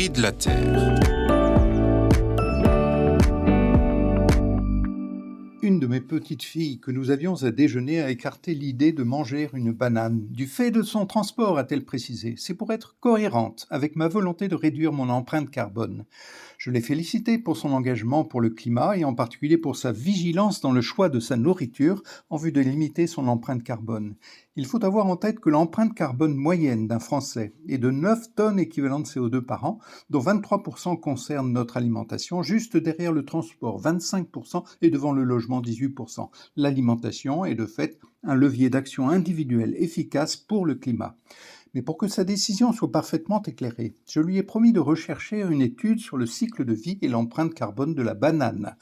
prix de la terre. Une de mes petites filles que nous avions à déjeuner a écarté l'idée de manger une banane. Du fait de son transport, a-t-elle précisé. C'est pour être cohérente avec ma volonté de réduire mon empreinte carbone. Je l'ai félicitée pour son engagement pour le climat et en particulier pour sa vigilance dans le choix de sa nourriture en vue de limiter son empreinte carbone. Il faut avoir en tête que l'empreinte carbone moyenne d'un Français est de 9 tonnes équivalent de CO2 par an, dont 23% concernent notre alimentation, juste derrière le transport 25% et devant le logement 18%. L'alimentation est de fait un levier d'action individuelle efficace pour le climat. Mais pour que sa décision soit parfaitement éclairée, je lui ai promis de rechercher une étude sur le cycle de vie et l'empreinte carbone de la banane.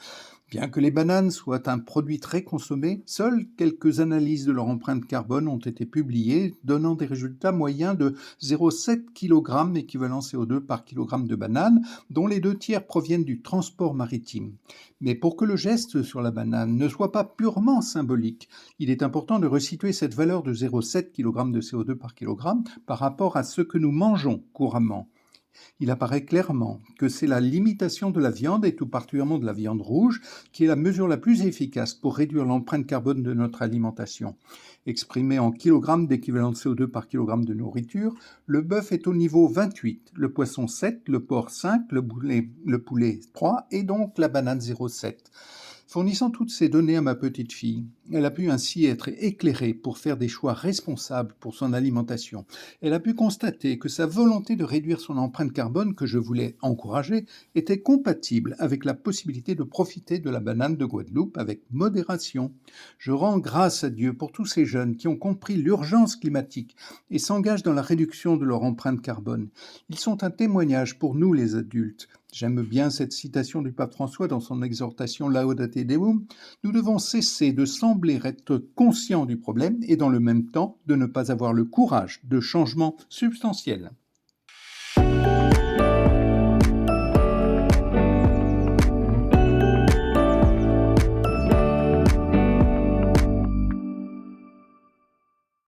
Bien que les bananes soient un produit très consommé, seules quelques analyses de leur empreinte carbone ont été publiées, donnant des résultats moyens de 0,7 kg équivalent CO2 par kilogramme de banane, dont les 2 tiers proviennent du transport maritime. Mais pour que le geste sur la banane ne soit pas purement symbolique, il est important de resituer cette valeur de 0,7 kg de CO2 par kilogramme par rapport à ce que nous mangeons couramment. Il apparaît clairement que c'est la limitation de la viande, et tout particulièrement de la viande rouge, qui est la mesure la plus efficace pour réduire l'empreinte carbone de notre alimentation. Exprimé en kilogrammes d'équivalent de CO2 par kilogramme de nourriture, le bœuf est au niveau 28, le poisson 7, le porc 5, le poulet 3 et donc la banane 0,7. Fournissant toutes ces données à ma petite fille, elle a pu ainsi être éclairée pour faire des choix responsables pour son alimentation. Elle a pu constater que sa volonté de réduire son empreinte carbone, que je voulais encourager, était compatible avec la possibilité de profiter de la banane de Guadeloupe avec modération. Je rends grâce à Dieu pour tous ces jeunes qui ont compris l'urgence climatique et s'engagent dans la réduction de leur empreinte carbone. Ils sont un témoignage pour nous les adultes. J'aime bien cette citation du pape François dans son exhortation Laudate Deum. Nous devons cesser de sembler être conscients du problème et dans le même temps de ne pas avoir le courage de changements substantiels.